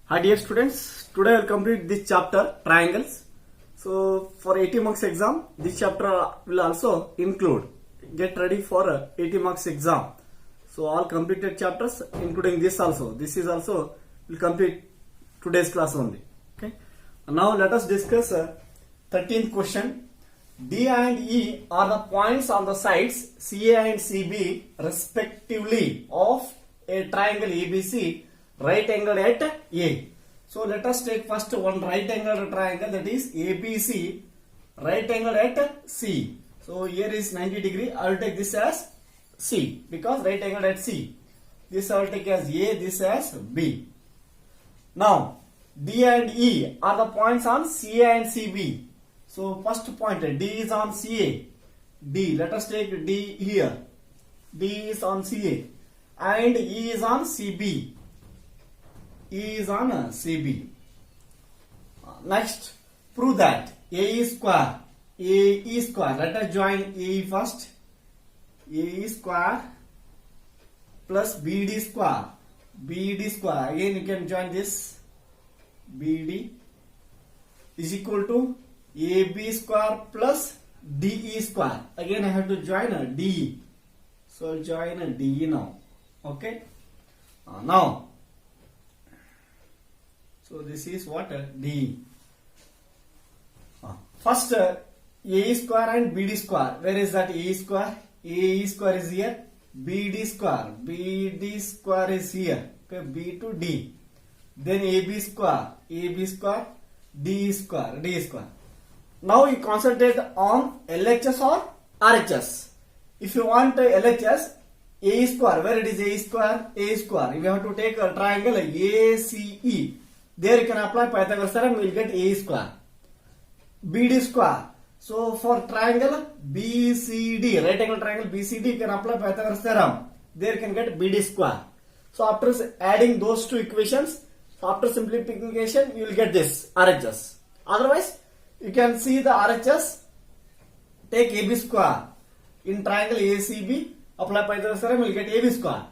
Hi dear students, today I will complete this chapter triangles. So for 80 marks exam, this chapter will also include. Get ready for 80 marks exam. So all completed chapters including this also. This is also will complete today's class only. Okay. Now let us discuss 13th question. D and E are the points on the sides CA and CB respectively of a triangle ABC right angle at A. So let us take first one right angle triangle, that is ABC right angle at C. So here is 90 degree. I will take this as C because right angle at C. This I will take as A, this as B. Now D and E are the points on CA and CB. So first point, D is on CA. D, let us take D here. D is on CA and E is on CB. E is on CB. Next, prove that AE square, AE square. Let us join AE first. AE square plus BD square. BD square. Again, you can join this. BD is equal to AB square plus DE square. Again, I have to join a DE. So I'll join a DE now. Okay. Now, so this is what DE. First, AE square and BD square. Where is that AE square? AE square is here. BD square. BD square is here. Okay, B to D. Then AB square. AB square. D square. D square. Now you concentrate on LHS or RHS. If you want LHS, A square, where it is A square? A square. If you have to take a triangle ACE, there you can apply Pythagoras theorem, you will get A square. BD square. So for triangle BCD, right angle triangle BCD, you can apply Pythagoras theorem. There you can get BD square. So after adding those two equations, after simplification, you will get this RHS. Otherwise, you can see the RHS, take AB square. In triangle ACB, apply Pythagoras theorem, you will get AB square.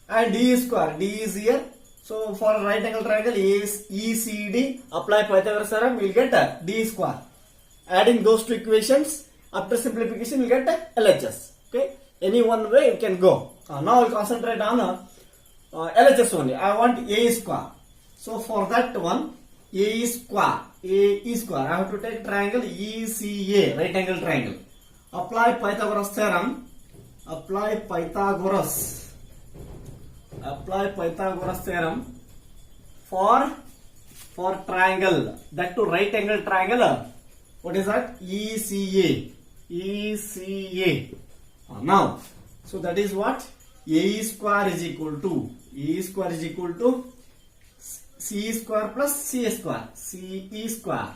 And D square, D is here. So for right angle triangle ECD, apply Pythagoras theorem, you will get D square. Adding those two equations, after simplification, you will get LHS. Okay, any one way you can go. Now I will concentrate on LHS only. I want A square. So for that one, A square, A square, I have to take triangle ECA, right angle triangle. Apply Pythagoras theorem. Apply Pythagoras theorem for triangle. That to right angle triangle. What is that? ECA. ECA. Now, so that is what? A square is equal to C square plus C square. CE square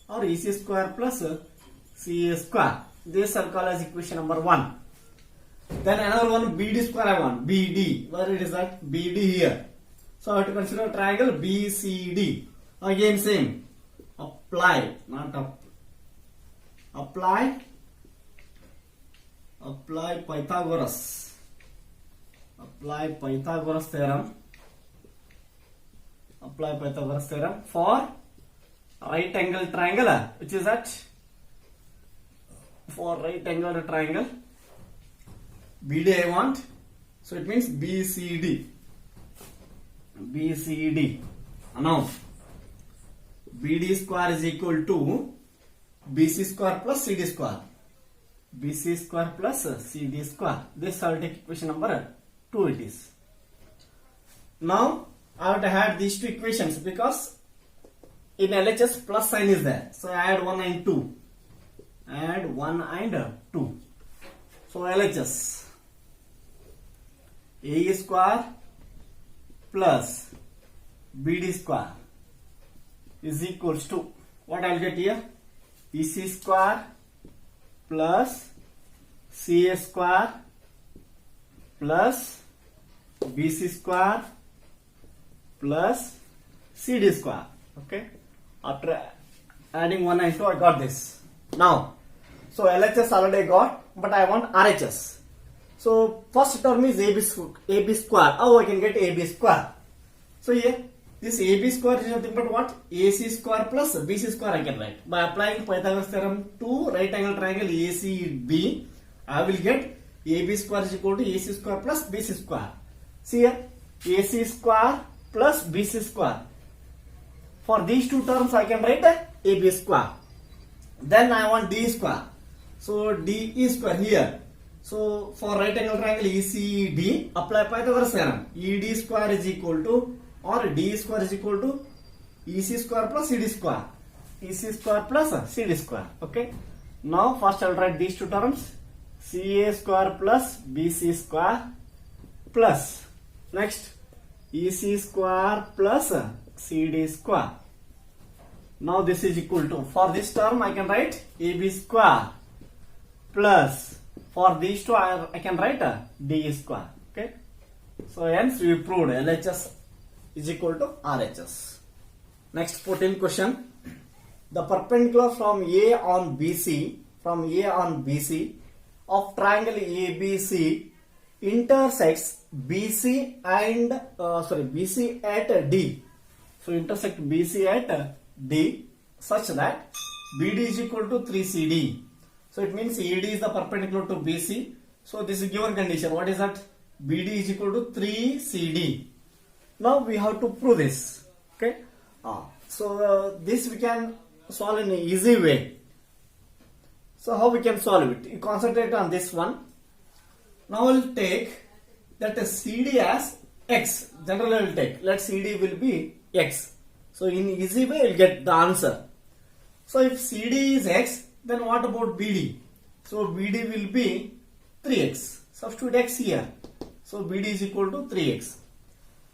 or EC square plus C square. This I call as equation number 1. Then another one, BD square I want. BD. Where it is that? BD here. So I have to consider triangle BCD. Again same. Apply. Not up. Apply Pythagoras. Apply Pythagoras theorem. Apply Pythagoras theorem for right angle triangle. Which is that? For right angle triangle. BD I want. So it means BCD. BCD. Now, BD square is equal to BC square plus CD square. BC square plus CD square. This I will take equation number 2 it is. Now, I have to add these two equations because in LHS plus sign is there. So I add 1 and 2. Add 1 and 2. So LHS. A square plus BD square is equals to what I will get here? EC square plus CA square plus BC square plus CD square. Okay. After adding 1 and 2, I got this. Now, so LHS already got, but I want RHS. So first term is AB square. Oh, I can get AB square. So here this AB square is nothing but what? AC square plus BC square I can write. By applying Pythagoras theorem to right angle triangle ACB, I will get AB square is equal to AC square plus BC square. See here, AC square plus BC square. For these two terms I can write AB square. Then I want D square. So DE square here. So for right angle triangle ECD, apply Pythagoras theorem. ED square is equal to, or D square is equal to EC square plus CD square. EC square plus CD square. Okay. Now first I will write these two terms. CA square plus BC square plus next EC square plus CD square. Now this is equal to, for this term I can write AB square plus, for these two I can write D square. Okay. So hence we proved LHS is equal to RHS. Next 14th question. The perpendicular from A on BC of triangle ABC intersects BC at D. So intersect BC at D such that BD is equal to 3CD. So it means AD is the perpendicular to BC. So this is given condition. What is that? BD is equal to 3CD. Now we have to prove this. Okay. So this we can solve in an easy way. So how we can solve it? You concentrate on this one. Now we'll take that CD as X. Generally we'll take. Let CD will be X. So in easy way we'll get the answer. So if CD is X, then what about BD? So BD will be 3X. Substitute X here. So BD is equal to 3X.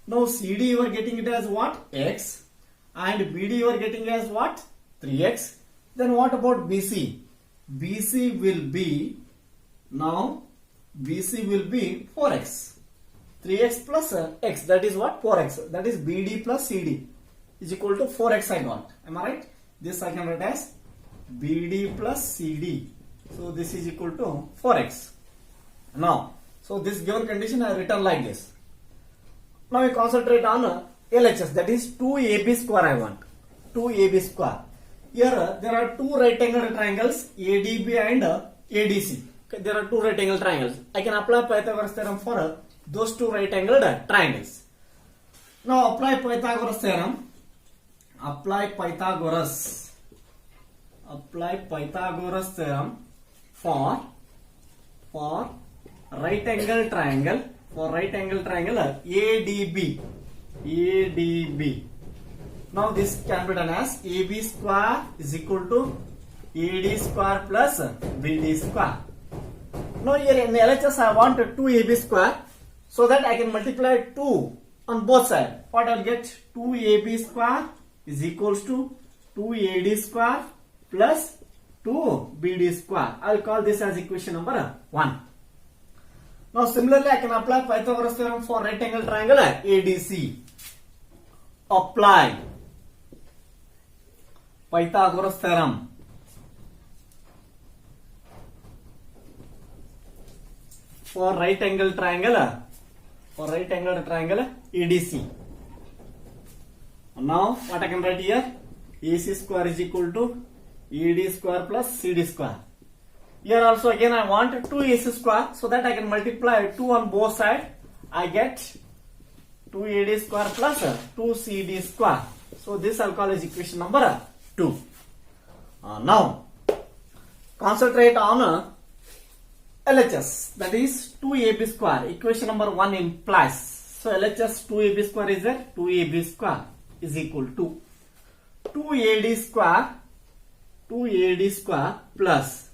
Now CD you are getting it as what? X. And BD you are getting as what? 3X. Then what about BC? BC will be, now BC will be 4X. 3X plus X, that is what? 4X. That is BD plus CD is equal to 4X I got. Am I right? This I can write as BD plus CD. So this is equal to 4X. Now, so this given condition I written like this. Now we concentrate on LHS, that is 2AB square I want. 2AB square. Here there are two right angle triangles ADB and ADC. Okay, there are two right angle triangles. I can apply Pythagoras theorem for those two right angled triangles. Now apply Pythagoras theorem. Apply Pythagoras theorem for right angle triangle, ADB. Now this can be done as AB square is equal to AD square plus BD square. Now here in LHS I want 2AB square, so that I can multiply 2 on both sides. What I will get? 2AB square is equals to 2AD square plus 2BD square. I will call this as equation number 1. Now similarly I can apply Pythagoras theorem for right angle triangle ADC. Apply Pythagoras theorem for right angle triangle ADC. Now what I can write here? AC square is equal to AD square plus CD square. Here also again I want 2 AC square, so that I can multiply 2 on both sides. I get 2 AD square plus 2 CD square. So this I'll call as equation number 2. Now concentrate on LHS, that is 2AB square. Equation number 1 implies. So LHS 2AB square is there. 2AB square is equal to 2AD square plus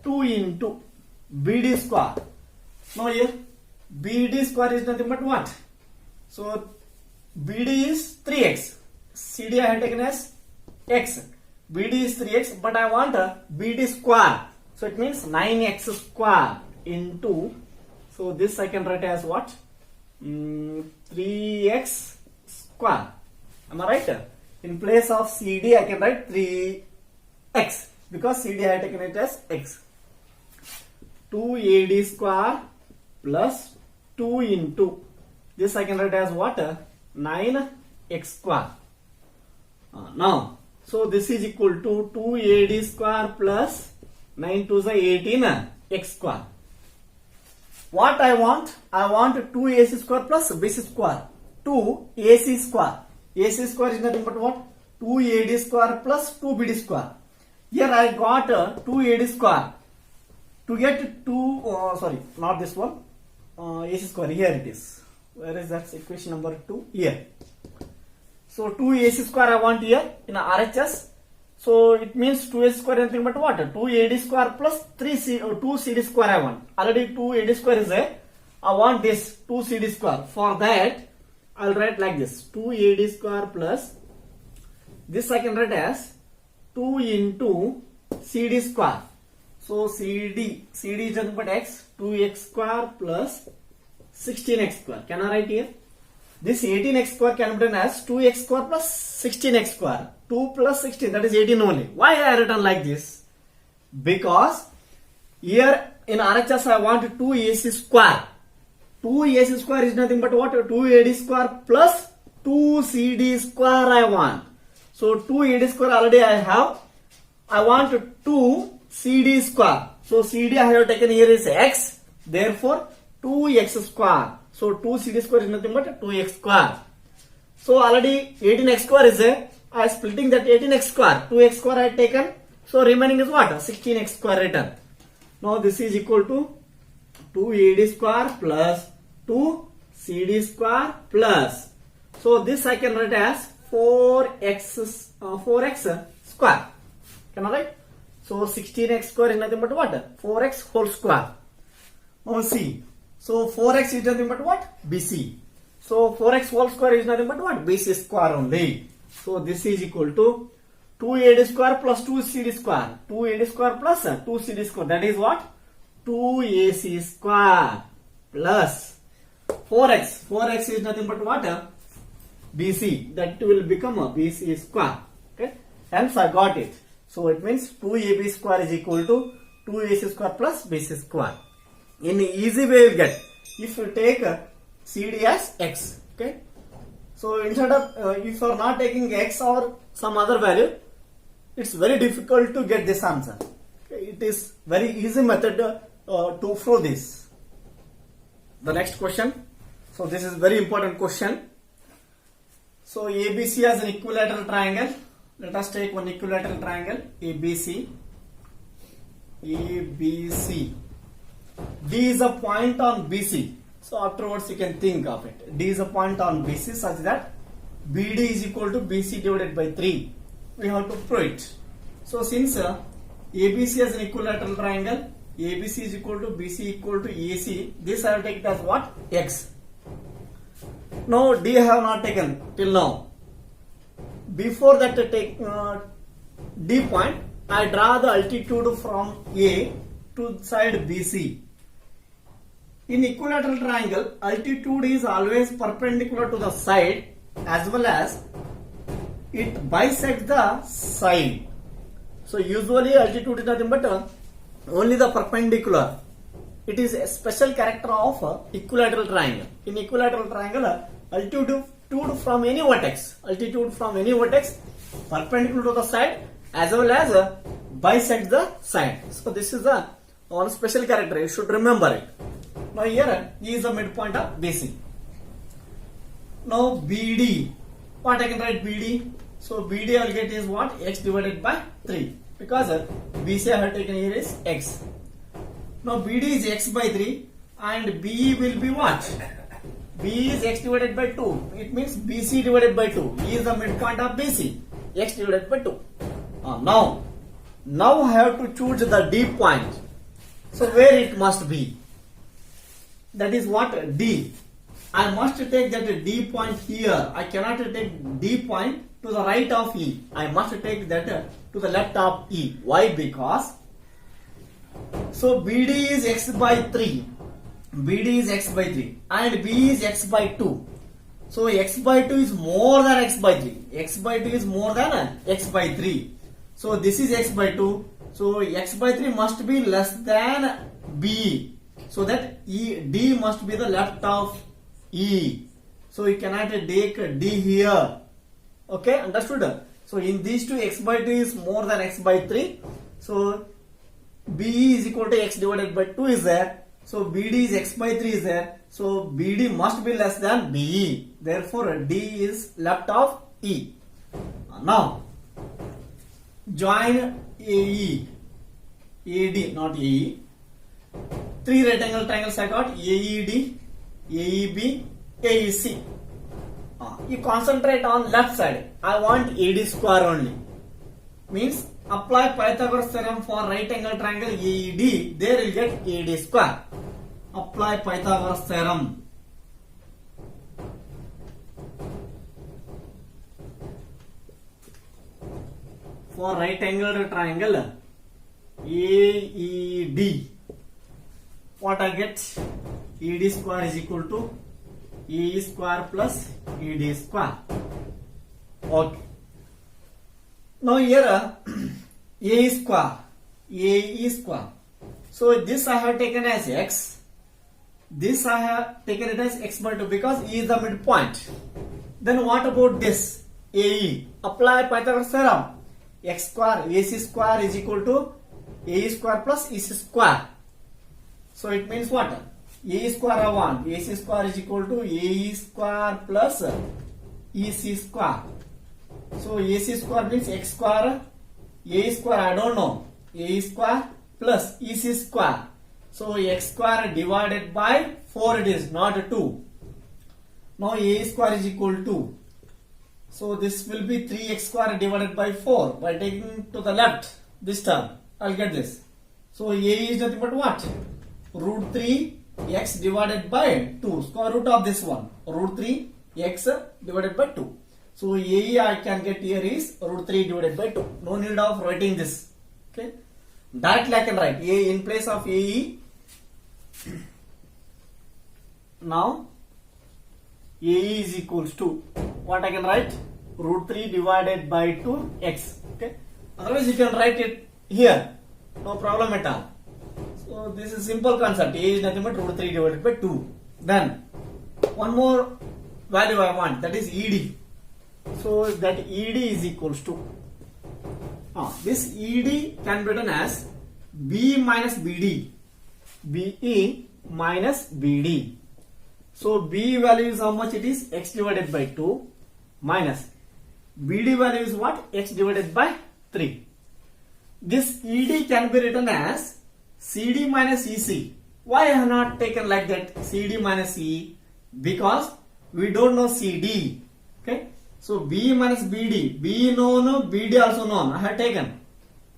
2 into BD square. Now here BD square is nothing but what? So BD is 3X. CD I have taken as X. BD is 3X, but I want BD square. So it means 9X square into, so this I can write as what? 3X square. Am I right? In place of CD I can write 3X because CD I have taken it as X. 2AD square plus 2 into, this I can write as what? 9 x square. Now, so this is equal to 2AD square plus 9 to the 18 x square. What I want? I want 2AC square plus BC square. 2AC square. AC square is nothing but what? 2AD square plus 2BD square. Here I got 2AD square. To get 2, sorry, not this one. AC square, here it is. Where is that equation number 2? Here. So 2AC square I want here in RHS. So it means 2AC square anything but what? 2AD square plus 2CD square I want. Already 2AD square is there. I want this 2CD square. For that, I'll write like this. 2AD square plus, this I can write as 2 into CD square. So CD is nothing but x, 2x square plus 16x square. Can I write here? This 18x square can be written as 2x square plus 16x square. 2 plus 16, that is 18 only. Why I written like this? Because here in RHS I want 2AC square. 2AC square is nothing but what? 2AD square plus 2CD square I want. So 2AD square already I have. I want 2CD square. So CD I have taken here is x. Therefore 2x square. So 2CD square is nothing but 2x square. So already 18x square is there. I am splitting that 18x square. 2x square I have taken. So remaining is what? 16x square written. Now this is equal to 2AD square plus 2CD square plus. So this I can write as 4x square. Can I write? So 16x square is nothing but what? 4x whole square. Now see. So 4x is nothing but what? BC. So 4x whole square is nothing but what? BC square only. So this is equal to 2AD square plus 2CD square. 2AD square plus 2CD square. That is what? 2AC square plus 4x. 4x is nothing but what? BC. That will become a BC square. Okay. Hence I got it. So it means 2AB square is equal to 2AC square plus BC square. In easy way you get. If you take CD as x. Okay. So instead of if you are not taking x or some other value, it's very difficult to get this answer. Okay. It is very easy method to prove this. The next question. So this is very important question. So ABC has an equilateral triangle. Let us take one equilateral triangle ABC. ABC. D is a point on BC. So afterwards you can think of it. D is a point on BC such that BD is equal to BC divided by 3. We have to prove it. So since ABC has an equilateral triangle, ABC is equal to BC equal to AC, this I will take it as what? X. Now D I have not taken till now. Before that take D point, I draw the altitude from A to side BC. In equilateral triangle, altitude is always perpendicular to the side as well as it bisects the side. So usually altitude is nothing but only the perpendicular. It is a special character of equilateral triangle. In equilateral triangle, altitude from any vertex, perpendicular to the side as well as bisect the side. So this is the one special character. You should remember it. Now here E is the midpoint of BC. Now BD. What I can write BD? So BD I will get is what? X divided by 3. Because BC I have taken here is X. Now BD is X by 3 and BE will be what? B is X divided by 2. It means BC divided by 2. E is the midpoint of BC. X divided by 2. Now I have to choose the D point. So where it must be? That is what? D. I must take that D point here. I cannot take D point to the right of E. I must take that to the left of E. Why? Because so BD is X by 3. BD is X by 3 and B is X by 2. So X by 2 is more than X by 3. X by 2 is more than X by 3. So this is X by 2. So X by 3 must be less than B. So that D must be the left of E. So we cannot take D here. Okay, understood? So in these two, x by 2 is more than x by 3. So BE is equal to x divided by 2 is there. So BD is x by 3 is there. So BD must be less than BE. Therefore D is left of E. Now join AE, AD, not AE. Three right angle triangles I got: AED, AEB, AEC. You concentrate on left side. I want AD square only. Means apply Pythagoras theorem for right angle triangle AED. There you get AD square. Apply Pythagoras theorem. For right angled triangle AED, what I get? ED square is equal to AE square plus ED square. Okay. Now here AE square, AE square. So this I have taken as x. This I have taken it as x by 2 because E is the midpoint. Then what about this AE? Apply Pythagoras theorem. X square AC square is equal to AE square plus EC square. So it means what? AE square I want. AC square is equal to AE square plus EC square. So AC square means x square. AE square I don't know. AE square plus EC square. So x square divided by 4 it is, not 2. Now AE square is equal to. So this will be 3x square divided by 4. By taking to the left this term, I'll get this. So A is nothing but what? Root 3 x divided by 2. Square root of this one. Root 3 x divided by 2. So AE I can get here is root 3 divided by 2. No need of writing this. Okay. Directly I can write A in place of AE. Now AE is equals to what I can write? Root 3 divided by 2x. Okay. Otherwise you can write it here. No problem at all. So this is simple concept. A is nothing but root 3 divided by 2. Then one more value I want, that is ED. So that ED is equals to this ED can be written as B minus BD. BE minus BD. So B value is how much it is? X divided by 2 minus BD value is what? X divided by 3. This ED can be written as CD minus EC. Why I have not taken like that CD minus E? Because we don't know CD. Okay. So B minus BD. B known, BD also known. I have taken.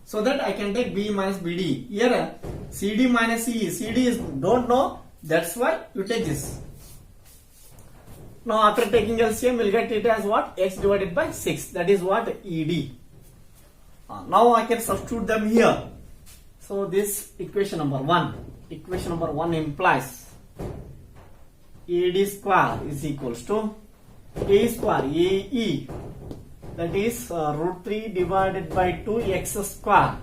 So that I can take B minus BD. Here CD minus E. CD is don't know. That's why you take this. Now after taking LCM, we'll get it as what? X divided by 6. That is what? ED. Now I can substitute them here. So this equation number 1. Equation number 1 implies AD square is equals to A square, AE. That is root 3 divided by 2x square.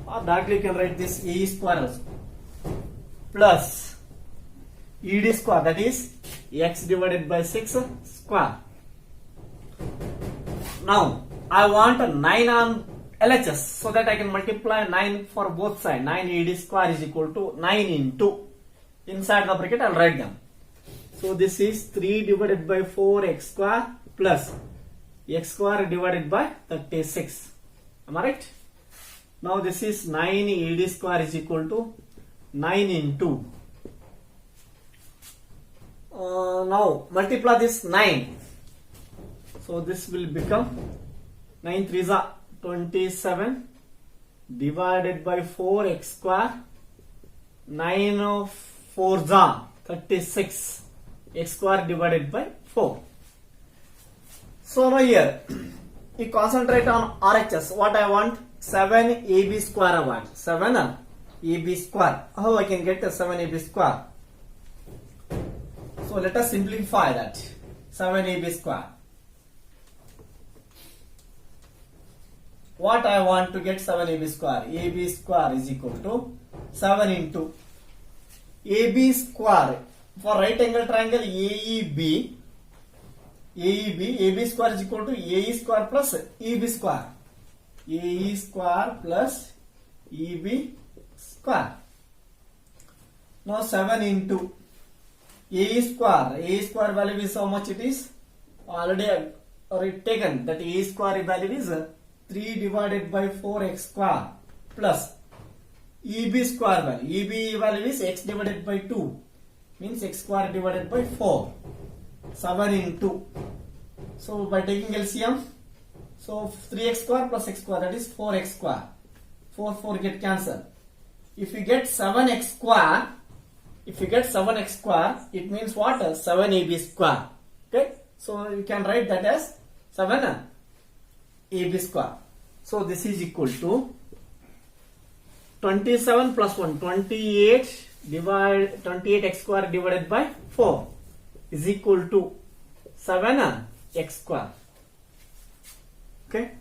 Or directly you can write this AE square also. Plus ED square, that is x divided by 6 square. Now I want a 9 on LHS so that I can multiply 9 for both sides. 9 ED square is equal to 9 into. Inside the bracket I'll write them. So this is 3 divided by 4x square plus x square divided by 36. Am I right? Now this is 9 ED square is equal to 9 into. Now multiply this 9. So this will become 9 3s are 27 divided by 4x square. 9 of 4s are 36. X square divided by 4. So now here you concentrate on RHS. What I want? 7 AB square I want. 7 AB square. How I can get a 7 AB square? So let us simplify that. 7 AB square. What I want to get 7 AB square? AB square is equal to 7 into AB square. For right angle triangle AEB, AB square is equal to AE square plus EB square. AE square plus EB square. Now 7 into AE square. AE square value is how much it is? Already taken. That AE square value is 3 divided by 4x square plus EB square value. EB value is x divided by 2. Means x square divided by 4. 7 into. So by taking LCM, so 3x square plus x square, that is 4x square. 4 get cancelled. If you get 7x square, it means what? 7AB square. Okay. So you can write that as 7AB square. So this is equal to 27 plus 1, 28 28x square divided by 4 is equal to 7x square. Okay.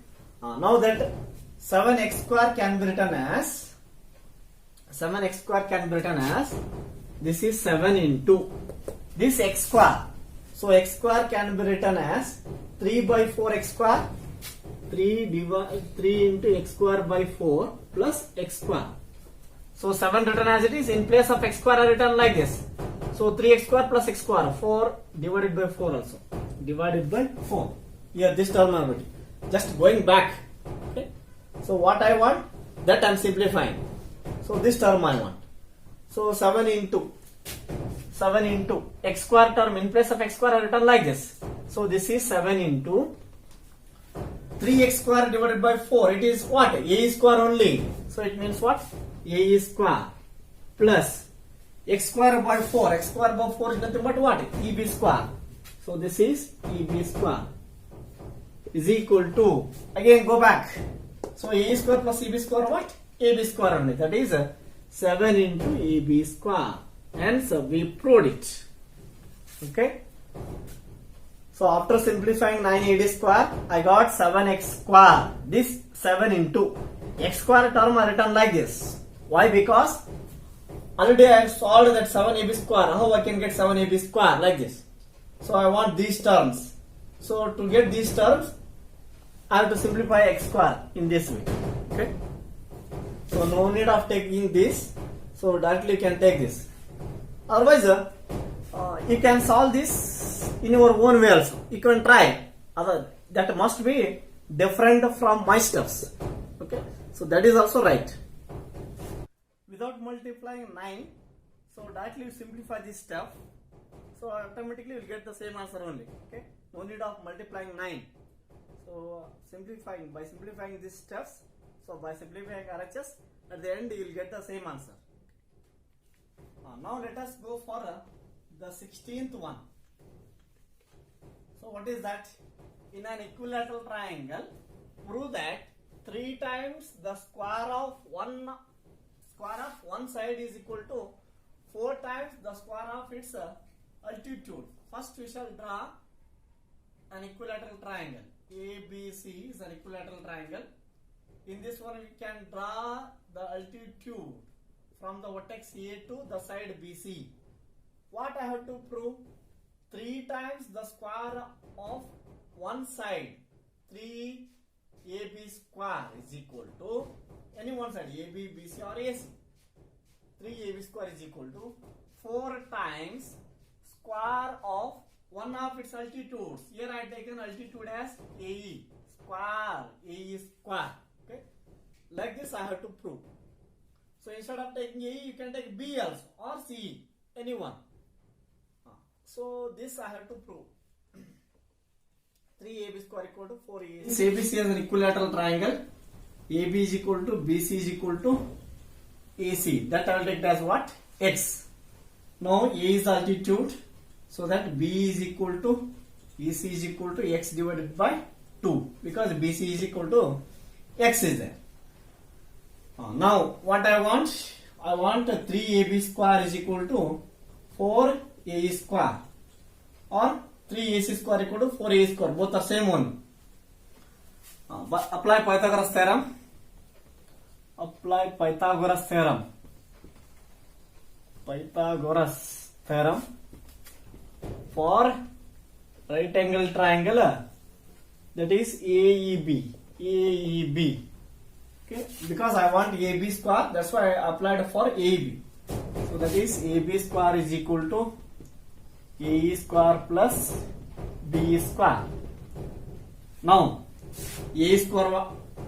Now that 7x square can be written as this is 7 into this x square. So x square can be written as 3 by 4 x square. 3 into x square by 4 plus x square. So 7 written as it is. In place of x square are written like this. So 3x square plus x square. 4 divided by 4 also. Divided by 4. Here this term I am writing. Just going back. Okay. So what I want, that I am simplifying. So this term I want. So 7 into x square term in place of x square are written like this. So this is 7 into 3x square divided by 4. It is what? A square only. So it means what? A square plus x square by 4. X square by 4 is nothing but what? EB square. So this is EB square is equal to, again go back. So A square plus EB square what? AB square only. That is 7 into AB square. Hence we proved it. Okay. So after simplifying 9AD square, I got 7x square. This 7 into x square term are written like this. Why? Because already I have solved that 7AB square. How I can get 7AB square like this? So I want these terms. So to get these terms, I have to simplify x square in this way. Okay. So no need of taking this. So directly you can take this. Otherwise, you can solve this in your own way also. You can try. That must be different from my steps. Okay. So that is also right. Without multiplying 9, so directly you simplify this step. So automatically you will get the same answer only. Okay. No need of multiplying 9. So by simplifying these steps, so by simplifying RHS, at the end you will get the same answer. Now let us go for the 16th one. So what is that? In an equilateral triangle, prove that 3 times the square of one side is equal to 4 times the square of its altitude. First we shall draw an equilateral triangle. ABC is an equilateral triangle. In this one we can draw the altitude from the vertex A to the side BC. What I have to prove? 3 times the square of one side, 3AB square is equal to any one side, AB, BC or AC. 3AB square is equal to 4 times square of one of its altitudes. Here I have taken altitude as AE square, AE square. Okay. Like this I have to prove. So instead of taking AE, you can take B also or CE, any one. So this I have to prove. 3AB square equal to 4AE. Since ABC is an equilateral triangle, AB is equal to BC is equal to AC. That I will take as what? X. Now A is altitude, so that B is equal to EC is equal to X divided by 2, because BC is equal to X is there. Now what I want? I want 3AB square is equal to 4AE square or 3AC square equal to 4AE square. Both are same one. Apply Pythagoras theorem. Apply Pythagoras theorem. Pythagoras theorem for right angle triangle, that is AEB. AEB. Okay, because I want AB square, that's why I applied for AB. So that is AB square is equal to AE square plus BE square. Now A square,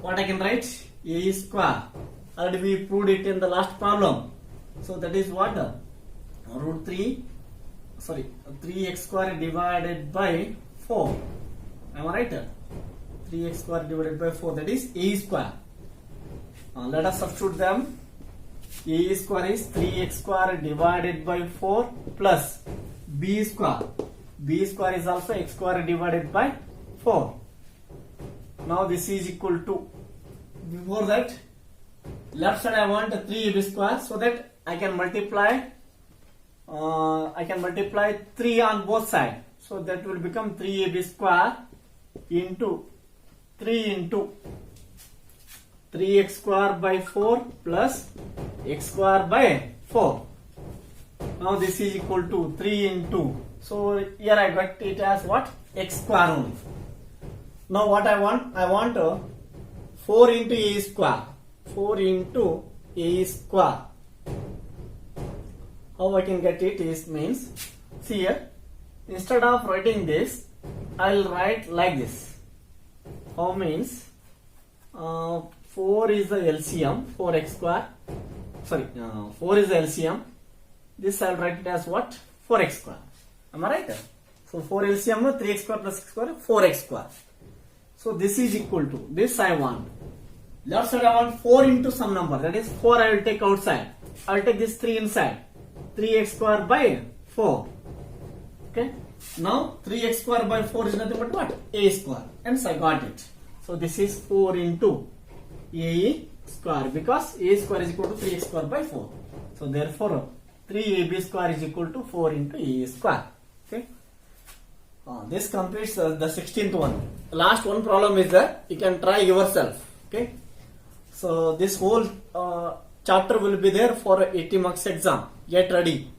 what I can write? A square. Already we proved it in the last problem. So that is what? Root 3x square divided by 4. Am I right? 3x square divided by 4, that is A square. Let us substitute them. A square is 3x square divided by 4 plus B square. B square is also x square divided by 4. Now this is equal to, before that, left side I want 3ab square, so that I can multiply 3 on both sides. So that will become 3ab square into 3x square by 4 plus x square by 4. Now this is equal to 3 into, so here I got it as what? X square only. Now what I want? I want 4 into A square. 4 into A square. How I can get it is, means, see here, instead of writing this, I will write like this. How means, 4 is the LCM, 4x square, 4 is the LCM. This I will write it as what? 4x square. Am I right? So 4 LCM, 3x square plus x square, 4x square. So this is equal to, this I want. Left side I want 4 into some number, that is 4 I will take outside. I will take this 3 inside. 3x square by 4. Okay. Now 3x square by 4 is nothing but what? A square. Hence I got it. So this is 4 into A square, because A square is equal to 3x square by 4. So therefore 3ab square is equal to 4 into A square. Okay. This completes the 16th one. The last one problem is that you can try yourself. Okay. So this whole chapter will be there for 80 marks exam. Get ready.